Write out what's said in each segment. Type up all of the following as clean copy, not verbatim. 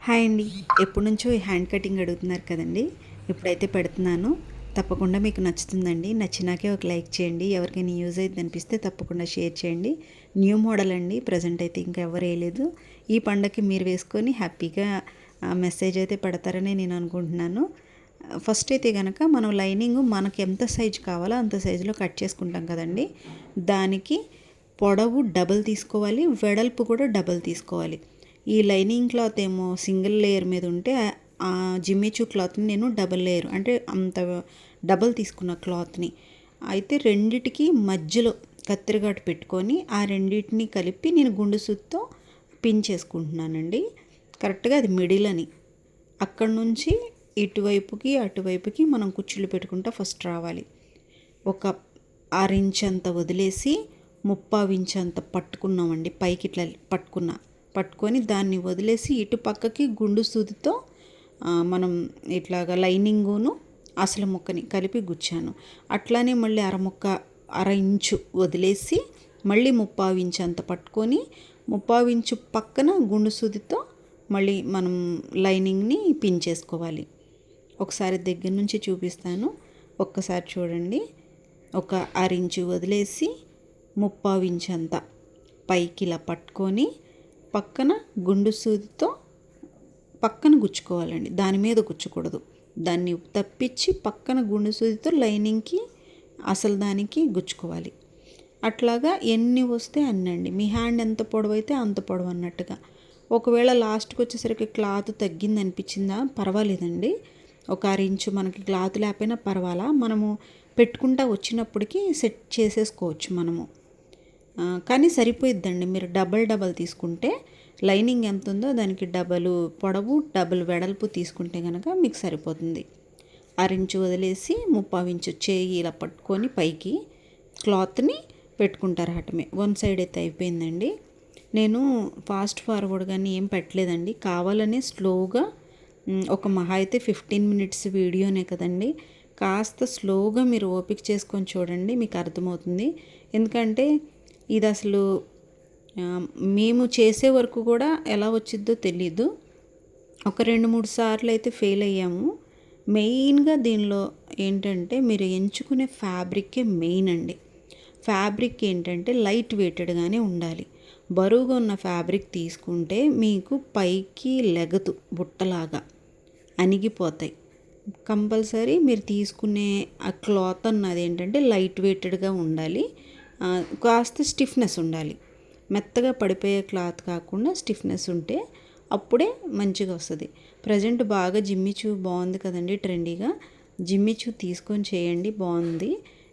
Hi అండి. ఎప్పటి నుంచో ఈ హ్యాండ్ కటింగ్ అడుగుతున్నారు కదండి. ఇప్పుడైతే పెడుతున్నాను. తప్పకుండా మీకు నచ్చుతుందండి. నచ్చినాకే ఒక లైక్ చేయండి. ఎవరికైనా యూజ్ అయితే అనిపిస్తే తప్పకుండా షేర్ చేయండి. న్యూ మోడల్ అండి. ప్రజెంట్ అయితే ఇంకా ఎవరు వేయలేదు. ఈ పండగకి మీరు వేసుకొని హ్యాపీగా మెసేజ్ అయితే పెడతారని నేను అనుకుంటున్నాను. ఫస్ట్ అయితే కనుక మనం లైనింగ్ మనకి ఎంత సైజు కావాలో అంత సైజులో కట్ చేసుకుంటాం కదండి. దానికి పొడవు డబల్ తీసుకోవాలి, వెడల్పు కూడా డబల్ తీసుకోవాలి. ఈ లైనింగ్ క్లాత్ ఏమో సింగిల్ లేయర్ మీద ఉంటే ఆ జిమ్మిచూ క్లాత్ని నేను డబల్ లేయర్ అంటే అంత డబల్ తీసుకున్న క్లాత్ని అయితే రెండిటికి మధ్యలో కత్తిరిగాటు పెట్టుకొని ఆ రెండింటిని కలిపి నేను గుండు సూత్తో పిన్ చేసుకుంటున్నానండి. కరెక్ట్గా అది మిడిల్ అని అక్కడ నుంచి ఇటువైపుకి అటువైపుకి మనం కుచ్చులు పెట్టుకుంటా ఫస్ట్ రావాలి. ఒక 6 ఇంచ్ అంత వదిలేసి 3/4 ఇంచ్ అంత పట్టుకున్నామండి. పైకి ఇట్లా పట్టుకొని దాన్ని వదిలేసి ఇటు పక్కకి గుండు సూదితో మనం ఇట్లాగా లైనింగును అసలు ముక్కని కలిపి గుచ్చాను. అట్లానే మళ్ళీ అర ఇంచు వదిలేసి మళ్ళీ 3/4 ఇంచ్ అంత పట్టుకొని 3/4 ఇంచు పక్కన గుండు సూదితో మళ్ళీ మనం లైనింగ్ని పిన్ చేసుకోవాలి. ఒకసారి దగ్గర నుంచి చూపిస్తాను, ఒక్కసారి చూడండి. ఒక 6 ఇంచు వదిలేసి 3/4 ఇంచ్ అంతా పైకి ఇలా పట్టుకొని పక్కన గుండు సూదితో పక్కన గుచ్చుకోవాలండి. దాని మీద గుచ్చకూడదు. దాన్ని తప్పించి పక్కన గుండు సూదితో లైనింగ్కి అసలు దానికి గుచ్చుకోవాలి. అట్లాగా ఎన్ని వస్తే అన్నండి. మీ హ్యాండ్ ఎంత పొడవు అయితే అంత పొడవు అన్నట్టుగా. ఒకవేళ లాస్ట్కి వచ్చేసరికి క్లాత్ తగ్గింది అనిపించిందా పర్వాలేదండి. ఒక 6 ఇంచు మనకి క్లాత్ లేకపోయినా పర్వాలా, మనము పెట్టుకుంటా వచ్చినప్పటికీ సెట్ చేసేసుకోవచ్చు మనము. కానీ సరిపోయిద్దండి. మీరు డబల్ తీసుకుంటే లైనింగ్ ఎంత ఉందో దానికి డబల్ పొడవు డబల్ వెడల్పు తీసుకుంటే కనుక మీకు సరిపోతుంది. 6 ఇంచు వదిలేసి 3/4 ఇంచు చేయి ఇలా పట్టుకొని పైకి క్లాత్ని పెట్టుకుంటారు. హటమే వన్ సైడ్ అయితే అయిపోయిందండి. నేను ఫాస్ట్ ఫార్వర్డ్ కానీ ఏం పెట్టలేదండి. కావాలనే స్లోగా ఒక మహా అయితే 15 మినిట్స్ వీడియోనే కదండి. కాస్త స్లోగా మీరు ఓపిక చేసుకొని చూడండి, మీకు అర్థమవుతుంది. ఎందుకంటే ఇది అసలు మేము చేసే వరకు కూడా ఎలా వచ్చిద్దో తెలీదు. ఒక 2-3 సార్లు అయితే ఫెయిల్ అయ్యాము. మెయిన్గా దీనిలో ఏంటంటే మీరు ఎంచుకునే ఫ్యాబ్రికే మెయిన్ అండి. ఫ్యాబ్రిక్ ఏంటంటే లైట్ వెయిటెడ్గానే ఉండాలి. బరువుగా ఉన్న ఫ్యాబ్రిక్ తీసుకుంటే మీకు పైకి లెగదు, బుట్టలాగా అణిగిపోతాయి. కంపల్సరీ మీరు తీసుకునే ఆ క్లాత్ అన్నది ఏంటంటే లైట్ వెయిటెడ్గా ఉండాలి, కాస్త స్టిఫ్నెస్ ఉండాలి. మెత్తగా పడిపోయే క్లాత్ కాకుండా స్టిఫ్నెస్ ఉంటే అప్పుడే మంచిగా వస్తుంది. ప్రజెంట్ బాగా జిమ్మిచూ బాగుంది కదండి, ట్రెండీగా. జిమ్మిచూ తీసుకొని చేయండి, బాగుంది.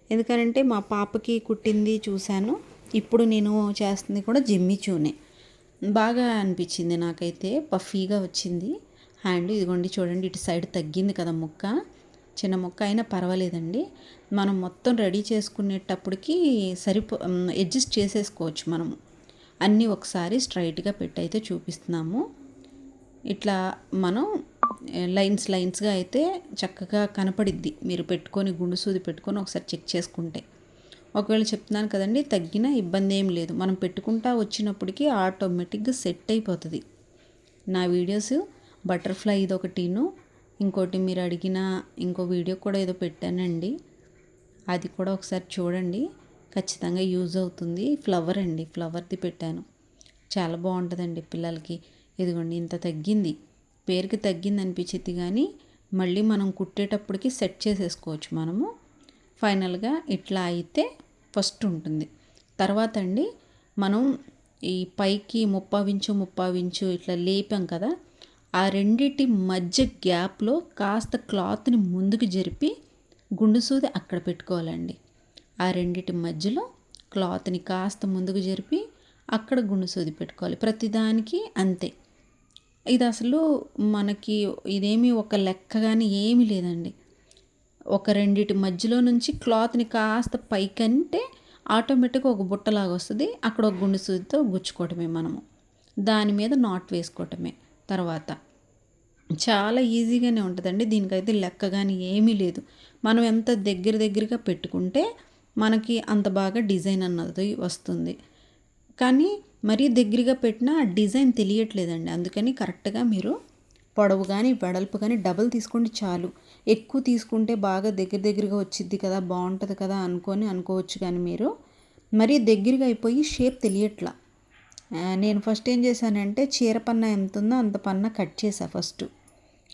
ఎందుకంటే మా పాపకి కుట్టింది చూశాను, ఇప్పుడు నేను చేస్తుంది కూడా జిమ్మిచూనే. బాగా అనిపించింది నాకైతే, పఫీగా వచ్చింది హ్యాండ్. ఇదిగోండి చూడండి, ఇటు సైడ్ తగ్గింది కదా ముక్క, చిన్న ముక్క అయినా పర్వాలేదండి. మనం మొత్తం రెడీ చేసుకునేటప్పటికి అడ్జస్ట్ చేసేసుకోవచ్చు మనము. అన్నీ ఒకసారి స్ట్రైట్గా పెట్టయితే చూపిస్తున్నాము. ఇట్లా మనం లైన్స్గా అయితే చక్కగా కనపడిద్ది. మీరు పెట్టుకొని గుండు సూది పెట్టుకొని ఒకసారి చెక్ చేసుకుంటే. ఒకవేళ చెప్తున్నాను కదండి, తగ్గిన ఇబ్బంది ఏం లేదు. మనం పెట్టుకుంటా వచ్చినప్పటికీ ఆటోమేటిక్గా సెట్ అయిపోతుంది. నా వీడియోస్ బటర్ఫ్లై ఇదొకటిను, ఇంకోటి మీరు అడిగిన ఇంకో వీడియో కూడా ఏదో పెట్టానండి, అది కూడా ఒకసారి చూడండి, ఖచ్చితంగా యూజ్ అవుతుంది. ఫ్లవర్ అండి, ఫ్లవర్ది పెట్టాను, చాలా బాగుంటుందండి పిల్లలకి. ఇదిగోండి ఇంత తగ్గింది, పేరుకి తగ్గింది అనిపించింది కానీ మళ్ళీ మనం కుట్టేటప్పటికి సెట్ చేసేసుకోవచ్చు మనము. ఫైనల్గా ఇట్లా అయితే ఫస్ట్ ఉంటుంది. తర్వాత అండి మనం ఈ పైకి 3/4 ఇంచు ఇట్లా లేపాం కదా, ఆ రెండిటి మధ్య గ్యాప్లో కాస్త క్లాత్ని ముందుకు జరిపి గుండు సూది అక్కడ పెట్టుకోవాలండి. ఆ రెండిటి మధ్యలో క్లాత్ని కాస్త ముందుకు జరిపి అక్కడ గుండు సూది పెట్టుకోవాలి. ప్రతిదానికి అంతే. ఇది అసలు మనకి ఇదేమీ ఒక లెక్క కానీ ఏమీ లేదండి. ఒక రెండిటి మధ్యలో నుంచి క్లాత్ని కాస్త పైకంటే ఆటోమేటిక్గా ఒక బుట్టలాగా వస్తుంది. అక్కడ ఒక గుండు సూదితో గుచ్చుకోవటమే మనము, దాని మీద నాట్ వేసుకోవటమే. తర్వాత చాలా ఈజీగానే ఉంటుందండి. దీనికైతే లెక్క కానీ ఏమీ లేదు. మనం ఎంత దగ్గరగా పెట్టుకుంటే మనకి అంత బాగా డిజైన్ అన్నది వస్తుంది. కానీ మరీ దగ్గరగా పెట్టినా ఆ డిజైన్ తెలియట్లేదండి. అందుకని కరెక్ట్గా మీరు పొడవు కానీ వెడల్పు కానీ డబల్ తీసుకోండి చాలు. ఎక్కువ తీసుకుంటే బాగా దగ్గరగా వచ్చిద్ది కదా, బాగుంటుంది కదా అనుకోవచ్చు. కానీ మీరు మరీ దగ్గరగా అయిపోయి షేప్ తెలియట్లా. నేను ఫస్ట్ ఏం చేశానంటే చీర పన్నా ఎంత ఉందో అంత పన్నా కట్ చేసా ఫస్ట్,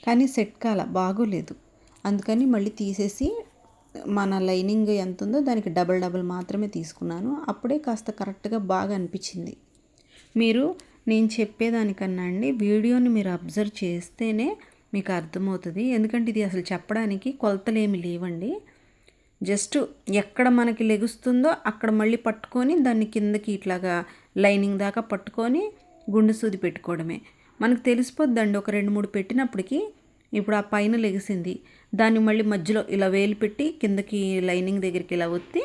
కానీ సెట్ కాల, బాగోలేదు. అందుకని మళ్ళీ తీసేసి మన లైనింగ్ ఎంత ఉందో దానికి డబల్ మాత్రమే తీసుకున్నాను. అప్పుడే కాస్త కరెక్ట్గా బాగా అనిపించింది. మీరు నేను చెప్పేదానికన్నా అండి వీడియోని మీరు అబ్జర్వ్ చేస్తేనే మీకు అర్థమవుతుంది. ఎందుకంటే ఇది అసలు చెప్పడానికి కొలతలేమి లేవండి. జస్ట్ ఎక్కడ మనకి లెగుస్తుందో అక్కడ మళ్ళీ పట్టుకొని దాన్ని కిందకి ఇట్లాగా లైనింగ్ దాకా పట్టుకొని గుండు సూది పెట్టుకోవడమే. మనకు తెలిసిపోద్దండి ఒక 2-3 పెట్టినప్పటికీ. ఇప్పుడు ఆ పైన లెగిసింది, దాన్ని మళ్ళీ మధ్యలో ఇలా వేలు పెట్టి కిందకి లైనింగ్ దగ్గరికి ఇలా ఒత్తి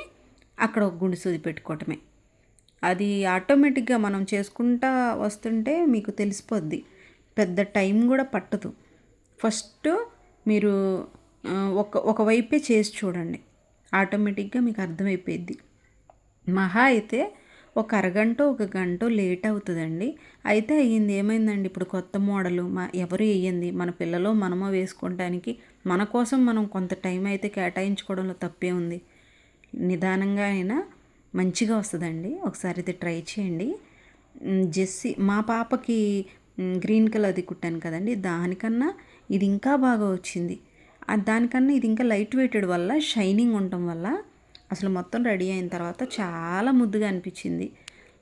అక్కడ ఒక గుండు సూది పెట్టుకోవటమే. అది ఆటోమేటిక్గా మనం చేసుకుంటా వస్తుంటే మీకు తెలిసిపోద్ది, పెద్ద టైం కూడా పట్టదు. ఫస్ట్ మీరు ఒక వైపే చేసి చూడండి, ఆటోమేటిక్గా మీకు అర్థమైపోయిద్ది. మహా అయితే ఒక అరగంట ఒక గంట లేట్ అవుతుందండి. అయితే అయ్యింది. ఏమైందండి, ఇప్పుడు కొత్త మోడలు ఎవరు వేయంది, మన పిల్లలో మనమో వేసుకోవడానికి మన కోసం మనం కొంత టైం అయితే కేటాయించుకోవడంలో తప్పే ఉంది. నిదానంగా అయినా మంచిగా వస్తుందండి. ఒకసారి ఇది ట్రై చేయండి. జెస్సీ మా పాపకి గ్రీన్ కలర్ది కుట్టాను కదండి, దానికన్నా ఇది ఇంకా బాగా వచ్చింది. దానికన్నా ఇది ఇంకా లైట్ వెయిటెడ్ వల్ల, షైనింగ్ ఉండటం వల్ల అసలు మొత్తం రెడీ అయిన తర్వాత చాలా ముద్దుగా అనిపించింది.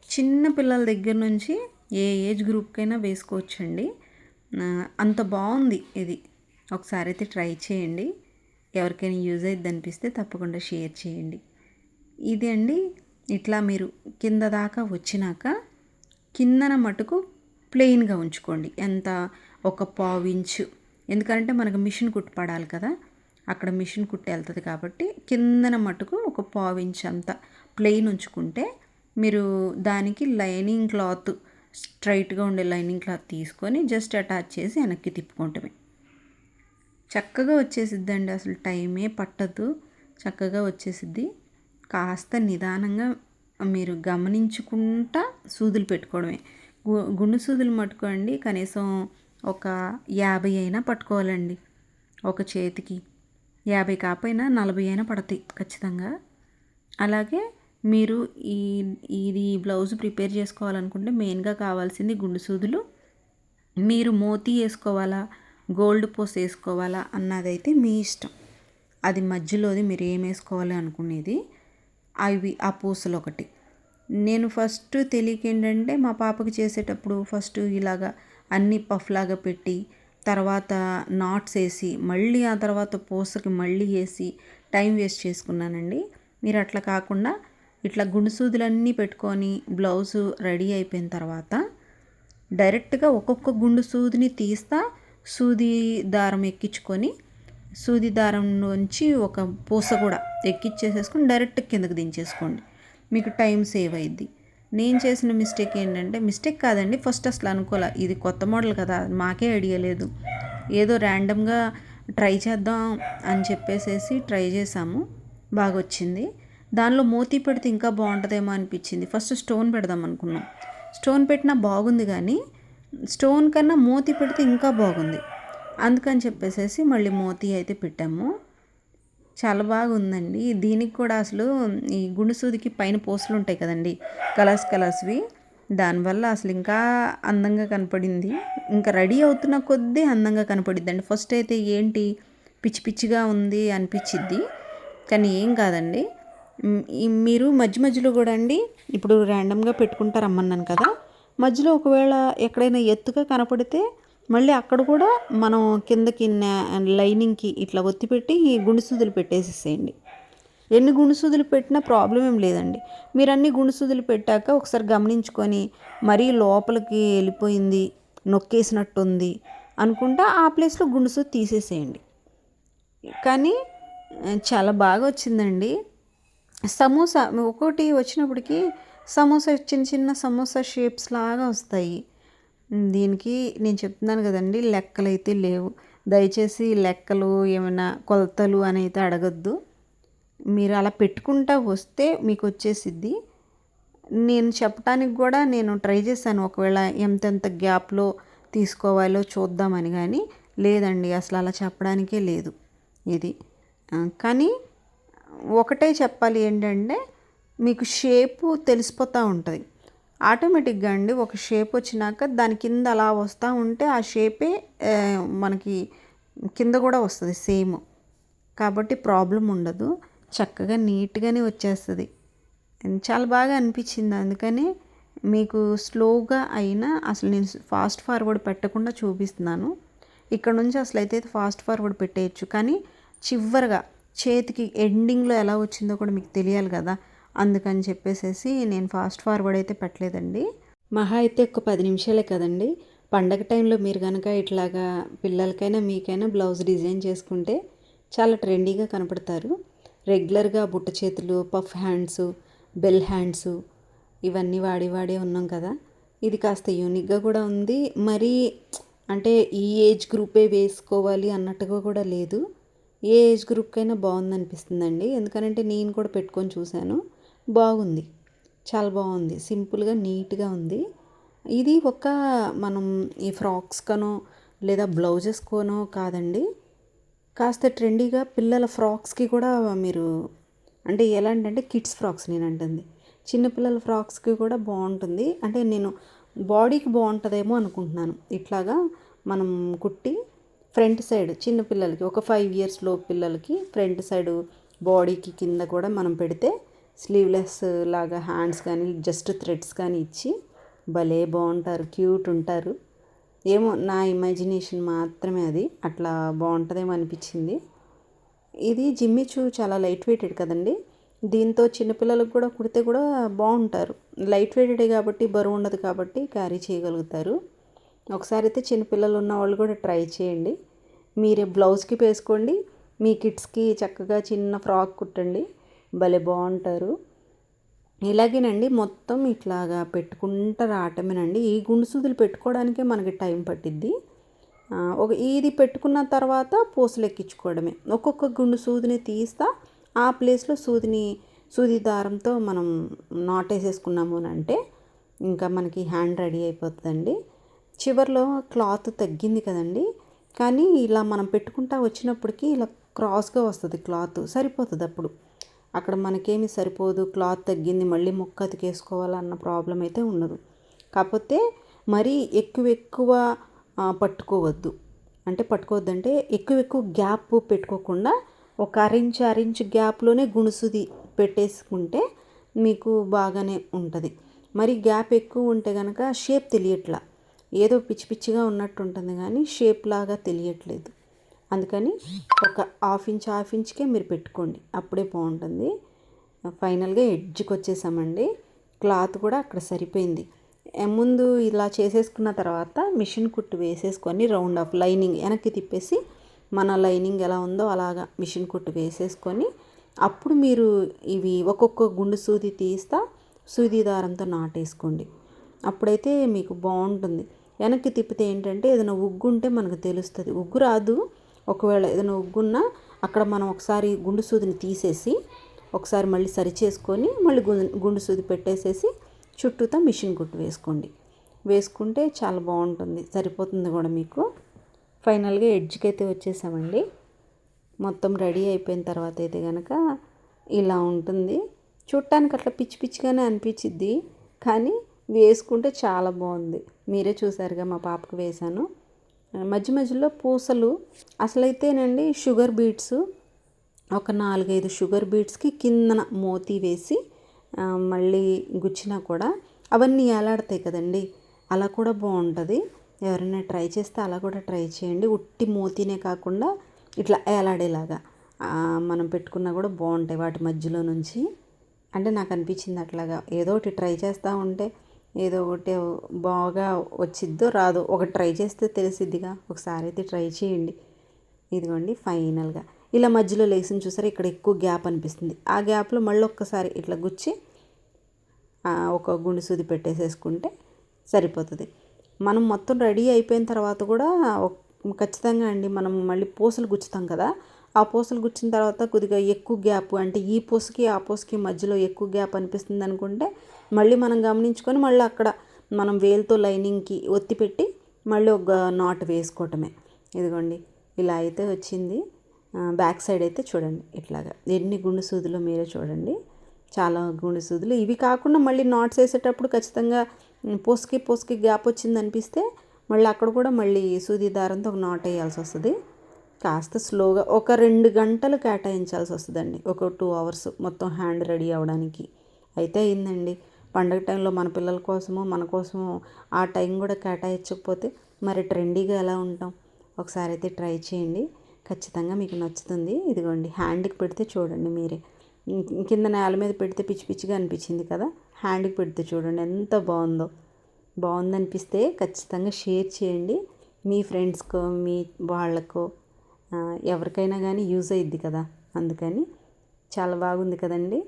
చిన్న పిల్లల దగ్గర నుంచి ఏ ఏజ్ గ్రూప్కైనా వేసుకోవచ్చండి. అంత బాగుంది ఇది. ఒకసారి అయితే ట్రై చేయండి. ఎవరికైనా యూజ్ అయ్యిద్ది అనిపిస్తే తప్పకుండా షేర్ చేయండి. ఇది అండి, ఇట్లా మీరు కింద దాకా వచ్చినాక కిందన మటుకు ప్లెయిన్గా ఉంచుకోండి. ఎంత ఒక 1/4 ఇంచు, ఎందుకంటే మనకు మిషన్ కుట్టు పడాలి కదా, అక్కడ మిషన్ కుట్టి వెళ్తుంది కాబట్టి కిందన మటుకు ఒక 1/4 ఇంచు అంతా ప్లెయిన్ ఉంచుకుంటే మీరు దానికి లైనింగ్ క్లాత్, స్ట్రైట్గా ఉండే లైనింగ్ క్లాత్ తీసుకొని జస్ట్ అటాచ్ చేసి వెనక్కి తిప్పుకుంటమే. చక్కగా వచ్చేసిద్దండి, అసలు టైమే పట్టదు, చక్కగా వచ్చేసిద్ది. కాస్త నిదానంగా మీరు గమనించుకుంటా సూదులు పెట్టుకోవడమే. గుండు సూదులు పట్టుకోండి, కనీసం ఒక 50 అయినా పట్టుకోవాలండి ఒక చేతికి. 50 కాకపోయినా 40 అయినా పడతాయి ఖచ్చితంగా. అలాగే మీరు ఇది బ్లౌజ్ ప్రిపేర్ చేసుకోవాలనుకుంటే మెయిన్గా కావాల్సింది గుండు సూదులు. మీరు మోతీ వేసుకోవాలా, గోల్డ్ పోస్ వేసుకోవాలా అన్నదైతే మీ ఇష్టం. అది మధ్యలోది మీరు ఏం వేసుకోవాలి అనుకునేది ఆ పూసలు ఒకటి. నేను ఫస్ట్ తెలియక ఏంటంటే మా పాపకి చేసేటప్పుడు ఫస్ట్ ఇలాగా అన్నీ పఫ్ లాగా పెట్టి తర్వాత నాట్స్ వేసి మళ్ళీ ఆ తర్వాత పూసకి మళ్ళీ వేసి టైం వేస్ట్ చేసుకున్నానండి. మీరు అట్లా కాకుండా ఇట్లా గుండు సూదులన్నీ పెట్టుకొని బ్లౌజు రెడీ అయిపోయిన తర్వాత డైరెక్ట్గా ఒక్కొక్క గుండు సూదిని తీస్తా, సూది దారం ఎక్కించుకొని సూది దారం నుంచి ఒక పూస కూడా ఎక్కిచ్చేసేసుకొని డైరెక్ట్ కిందకి దించేసుకోండి, మీకు టైం సేవ్ అయ్యిద్ది. నేను చేసిన మిస్టేక్ ఏంటంటే, మిస్టేక్ కాదండి, ఫస్ట్ అసలు అనుకోలే, ఇది కొత్త మోడల్ కదా, మాకే ఐడియా లేదు, ఏదో ర్యాండమ్గా ట్రై చేద్దాం అని చెప్పేసేసి ట్రై చేసాము, బాగా వచ్చింది. దానిలో మోతీ పెడితే ఇంకా బాగుంటుందేమో అనిపించింది. ఫస్ట్ స్టోన్ పెడదాం అనుకున్నాం, స్టోన్ పెట్టినా బాగుంది, కానీ స్టోన్ కన్నా మోతీ పెడితే ఇంకా బాగుంది. అందుకని చెప్పేసేసి మళ్ళీ మోతీ అయితే పెట్టాము. చాలా బాగా ఉందండి. దీనికి కూడా అసలు ఈ గుండు సూదికి పైన పూసలు ఉంటాయి కదండి, కలర్స్వి, దానివల్ల అసలు ఇంకా అందంగా కనపడింది. ఇంకా రెడీ అవుతున్న కొద్దీ అందంగా కనపడిద్దండి. ఫస్ట్ అయితే ఏంటి పిచ్చిగా ఉంది అనిపించిద్ది, కానీ ఏం కాదండి. మీరు మధ్యలో కూడా అండి, ఇప్పుడు ర్యాండమ్గా పెట్టుకుంటారమ్మన్నాను కదా, మధ్యలో ఒకవేళ ఎక్కడైనా ఎత్తుగా కనపడితే మళ్ళీ అక్కడ కూడా మనం కిందకి లైనింగ్కి ఇట్లా ఒత్తి పెట్టి గుండు సూదులు పెట్టేసేసేయండి. ఎన్ని గుండు సూదులు పెట్టినా ప్రాబ్లం ఏం లేదండి. మీరు అన్ని గుండు సూదులు పెట్టాక ఒకసారి గమనించుకొని మరీ లోపలికి వెళ్ళిపోయింది, నొక్కేసినట్టుంది అనుకుంటా ఆ ప్లేస్లో గుండు సూది తీసేసేయండి. కానీ చాలా బాగా వచ్చిందండి. సమోసా ఒక్కొక్కటి వచ్చినప్పటికీ సమోసా చిన్న సమోసా షేప్స్ లాగా వస్తాయి. దీనికి నేను చెప్తున్నాను కదండి, లెక్కలు అయితే లేవు. దయచేసి లెక్కలు ఏమైనా కొలతలు అని అయితే అడగద్దు. మీరు అలా పెట్టుకుంటా వస్తే మీకు వచ్చేసిద్ది. నేను చెప్పడానికి కూడా నేను ట్రై చేశాను, ఒకవేళ ఎంతెంత గ్యాప్లో తీసుకోవాలో చూద్దామని, కానీ లేదండి, అసలు అలా చెప్పడానికే లేదు ఇది. కానీ ఒకటే చెప్పాలి ఏంటంటే, మీకు షేపు తెలిసిపోతూ ఉంటుంది ఆటోమేటిక్గా అండి. ఒక షేప్ వచ్చినాక దాని కింద అలా వస్తూ ఉంటే ఆ షేపే మనకి కింద కూడా వస్తుంది సేమ్. కాబట్టి ప్రాబ్లం ఉండదు, చక్కగా నీట్గానే వచ్చేస్తుంది. చాలా బాగా అనిపించింది. అందుకని మీకు స్లోగా అయినా, అసలు నేను ఫాస్ట్ ఫార్వర్డ్ పెట్టకుండా చూపిస్తున్నాను. ఇక్కడ నుంచి అసలు అయితే ఫాస్ట్ ఫార్వర్డ్ పెట్టేయచ్చు, కానీ చివరిగా చేతికి ఎండింగ్లో ఎలా వచ్చిందో కూడా మీకు తెలియాలి కదా, అందుకని చెప్పేసి నేను ఫాస్ట్ ఫార్వర్డ్ అయితే పెట్టలేదండి. మహా అయితే ఒక 10 నిమిషాలే కదండి. పండగ టైంలో మీరు కనుక ఇట్లాగా పిల్లలకైనా మీకైనా బ్లౌజ్ డిజైన్ చేసుకుంటే చాలా ట్రెండీగా కనపడతారు. రెగ్యులర్గా బుట్ట చేతులు, పఫ్ హ్యాండ్స్, బెల్ హ్యాండ్స్ ఇవన్నీ వాడి ఉన్నాం కదా. ఇది కాస్త యూనిక్గా కూడా ఉంది. మరీ అంటే ఈ ఏజ్ గ్రూపే వేసుకోవాలి అన్నట్టుగా కూడా లేదు. ఏ ఏజ్ గ్రూప్కైనా బాగుంది అనిపిస్తుందండి. ఎందుకంటే నేను కూడా పెట్టుకొని చూశాను, బాగుంది, చాలా బాగుంది, సింపుల్గా నీట్గా ఉంది. ఇది ఒక మనం ఈ ఫ్రాక్స్కనో లేదా బ్లౌజెస్కోనో కాదండి, కాస్త ట్రెండీగా పిల్లల ఫ్రాక్స్కి కూడా మీరు, అంటే ఎలాంటంటే కిడ్స్ ఫ్రాక్స్ నేను అంటుంది, చిన్నపిల్లల ఫ్రాక్స్కి కూడా బాగుంటుంది. అంటే నేను బాడీకి బాగుంటుందేమో అనుకుంటున్నాను. ఇట్లాగా మనం కుట్టి ఫ్రంట్ సైడ్ చిన్నపిల్లలకి ఒక 5 years లోపు పిల్లలకి ఫ్రంట్ సైడ్ బాడీకి కింద కూడా మనం పెడితే స్లీవ్లెస్ లాగా హ్యాండ్స్ కానీ జస్ట్ థ్రెడ్స్ కానీ ఇచ్చి భలే బాగుంటారు, క్యూట్ ఉంటారు. ఏమో నా ఇమాజినేషన్ మాత్రమే, అది అట్లా బాగుంటుందేమో అనిపించింది. ఇది జిమ్మిచూ చాలా లైట్ వెయిటెడ్ కదండి. దీంతో చిన్నపిల్లలకు కూడా కుడితే కూడా బాగుంటారు. లైట్ వెయిటెడే కాబట్టి బరువు ఉండదు కాబట్టి క్యారీ చేయగలుగుతారు. ఒకసారి అయితే చిన్నపిల్లలు ఉన్న వాళ్ళు కూడా ట్రై చేయండి. మీరే బ్లౌజ్కి వేసుకోండి, మీ కిడ్స్కి చక్కగా చిన్న ఫ్రాక్ కుట్టండి, భలే బాగుంటారు. ఇలాగేనండి మొత్తం ఇట్లాగా పెట్టుకుంటూ రావటమేనండి. ఈ గుండు సూదులు పెట్టుకోవడానికే మనకి టైం పట్టిద్ది. ఇది పెట్టుకున్న తర్వాత పూసలు ఎక్కించుకోవడమే. ఒక్కొక్క గుండు సూదిని తీస్తా ఆ ప్లేస్లో సూది దారంతో మనం నాటేసేసుకున్నాము అని అంటే ఇంకా మనకి హ్యాండ్ రెడీ అయిపోతుందండి. చివరిలో క్లాత్ తగ్గింది కదండి, కానీ ఇలా మనం పెట్టుకుంటా వచ్చినప్పటికీ ఇలా క్రాస్గా వస్తుంది క్లాత్, సరిపోతుంది. అక్కడ మనకేమీ సరిపోదు, క్లాత్ తగ్గింది మళ్ళీ ముక్క అతికేసుకోవాలన్న ప్రాబ్లం అయితే ఉండదు. కాకపోతే మరీ ఎక్కువ పట్టుకోవద్దు. అంటే పట్టుకోవద్దంటే ఎక్కువ గ్యాప్ పెట్టుకోకుండా ఒక అరించ్ గ్యాప్లోనే గుణుసుది పెట్టేసుకుంటే మీకు బాగానే ఉంటుంది. మరి గ్యాప్ ఎక్కువ ఉంటే కనుక షేప్ తెలియట్లా, ఏదో పిచ్చిగా ఉన్నట్టు ఉంటుంది కానీ షేప్ లాగా తెలియట్లేదు. అందుకని ఒక హాఫ్ ఇంచ్కే మీరు పెట్టుకోండి, అప్పుడే బాగుంటుంది. ఫైనల్గా ఎడ్జ్కి వచ్చేసామండి. క్లాత్ కూడా అక్కడ సరిపోయింది. ముందు ఇలా చేసేసుకున్న తర్వాత మిషన్ కుట్టు వేసేసుకొని రౌండ్ ఆఫ్ లైనింగ్ వెనక్కి తిప్పేసి మన లైనింగ్ ఎలా ఉందో అలాగా మిషన్ కుట్టు వేసేసుకొని అప్పుడు మీరు ఇవి ఒక్కొక్క గుండు సూది తీస్తా సూది దారంతో నాటేసుకోండి. అప్పుడైతే మీకు బాగుంటుంది. వెనక్కి తిప్పితే ఏంటంటే ఏదైనా ఉగ్గు ఉంటే మనకు తెలుస్తుంది. ఉగ్గు రాదు, ఒకవేళ ఏదైనా ఉగ్గున్నా అక్కడ మనం ఒకసారి గుండు సూదిని తీసేసి ఒకసారి మళ్ళీ సరి చేసుకొని మళ్ళీ గుండు సూది పెట్టేసేసి చుట్టూతో మిషన్ కుట్టు వేసుకుంటే చాలా బాగుంటుంది, సరిపోతుంది కూడా మీకు. ఫైనల్గా ఎడ్జ్కి అయితే వచ్చేసామండి. మొత్తం రెడీ అయిపోయిన తర్వాత అయితే కనుక ఇలా ఉంటుంది. చూడటానికి అట్లా పిచ్చిగానే అనిపించిద్ది, కానీ వేసుకుంటే చాలా బాగుంది. మీరే చూసారుగా, మా పాపకు వేశాను. మధ్యలో పూసలు అసలైతేనండి షుగర్ బీడ్స్ ఒక 4-5 షుగర్ బీడ్స్కి కిందన మోతీ వేసి మళ్ళీ గుచ్చినా కూడా అవన్నీ ఏలాడతాయి కదండి, అలా కూడా బాగుంటుంది. ఎవరైనా ట్రై చేస్తే అలా కూడా ట్రై చేయండి. ఉట్టి మోతీనే కాకుండా ఇట్లా ఏలాడేలాగా మనం పెట్టుకున్నా కూడా బాగుంటాయి వాటి మధ్యలో నుంచి. అంటే నాకు అనిపించింది అట్లాగా ఏదో ఒకటి ట్రై చేస్తూ ఉంటే ఏదో ఒకటి బాగా వచ్చిద్దో రాదో ఒకటి ట్రై చేస్తే తెలిసిద్దిగా. ఒకసారి అయితే ట్రై చేయండి. ఇదిగోండి ఫైనల్గా ఇలా మధ్యలో లేసిన చూసారా, ఇక్కడ ఎక్కువ గ్యాప్ అనిపిస్తుంది. ఆ గ్యాప్లో మళ్ళీ ఒక్కసారి ఇట్లా గుచ్చి ఒక గుండు సూది పెట్టేసేసుకుంటే సరిపోతుంది. మనం మొత్తం రెడీ అయిపోయిన తర్వాత కూడా ఖచ్చితంగా అండి మనం మళ్ళీ పూసలు గుచ్చుతాం కదా, ఆ పూసలు గుచ్చిన తర్వాత కొద్దిగా ఎక్కువ గ్యాప్, అంటే ఈ పూసకి ఆ పూసకి మధ్యలో ఎక్కువ గ్యాప్ అనిపిస్తుంది అనుకుంటే మళ్ళీ మనం గమనించుకొని మళ్ళీ అక్కడ మనం వేలుతో లైనింగ్కి ఒత్తి పెట్టి మళ్ళీ ఒక నాట్ వేసుకోవటమే. ఇదిగోండి ఇలా అయితే వచ్చింది. బ్యాక్ సైడ్ అయితే చూడండి ఇట్లాగా ఎన్ని గుండు సూదులు మీరే చూడండి, చాలా గుండు సూదులు. ఇవి కాకుండా మళ్ళీ నాట్స్ వేసేటప్పుడు ఖచ్చితంగా పోస్కి గ్యాప్ వచ్చింది అనిపిస్తే మళ్ళీ అక్కడ కూడా మళ్ళీ సూది దారంతో ఒక నాట్ వేయాల్సి వస్తుంది. కాస్త స్లోగా ఒక 2 గంటలు కేటాయించాల్సి వస్తుందండి, ఒక 2 అవర్స్ మొత్తం హ్యాండ్ రెడీ అవ్వడానికి అయితే అయిందండి. పండగ టైంలో మన పిల్లల కోసమో మన కోసమో ఆ టైం కూడా కేటాయించకపోతే మరి ట్రెండీగా ఎలా ఉంటాం. ఒకసారి అయితే ట్రై చేయండి, ఖచ్చితంగా మీకు నచ్చుతుంది. ఇదిగోండి హ్యాండ్కి పెడితే చూడండి మీరే, కింద నేల మీద పెడితే పిచ్చి పిచ్చిగా అనిపించింది కదా, హ్యాండ్కి పెడితే చూడండి ఎంత బాగుందో. బాగుందనిపిస్తే ఖచ్చితంగా షేర్ చేయండి మీ ఫ్రెండ్స్కో మీ వాళ్ళకో, ఎవరికైనా కానీ యూజ్ అయ్యిద్ది కదా, అందుకని. చాలా బాగుంది కదండి.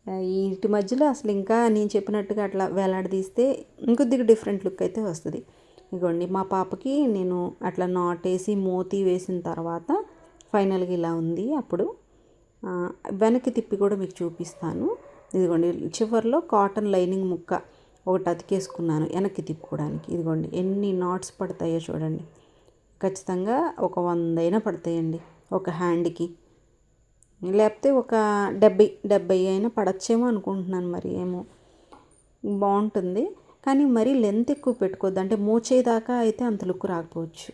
వీటి మధ్యలో అసలు ఇంకా నేను చెప్పినట్టుగా అట్లా వేలాడదీస్తే ఇంకొద్దిగా డిఫరెంట్ లుక్ అయితే వస్తుంది. ఇదిగోండి మా పాపకి నేను అట్లా నాట్ వేసి మోతీ వేసిన తర్వాత ఫైనల్గా ఇలా ఉంది. అప్పుడు వెనక్కి తిప్పి కూడా మీకు చూపిస్తాను. ఇదిగోండి చివరిలో కాటన్ లైనింగ్ ముక్క ఒకటి అతికేసుకున్నాను వెనక్కి తిప్పుకోవడానికి. ఇదిగోండి ఎన్ని నాట్స్ పడతాయో చూడండి, ఖచ్చితంగా ఒక 100 అయినా పడతాయండి ఒక హ్యాండ్కి, లేకపోతే ఒక 70 అయినా పడచ్చేమో అనుకుంటున్నాను, మరి ఏమో. బాగుంటుంది కానీ మరీ లెంత్ ఎక్కువ పెట్టుకోవద్దు, అంటే మోచేదాకా అయితే అంత లుక్ రాకపోవచ్చు.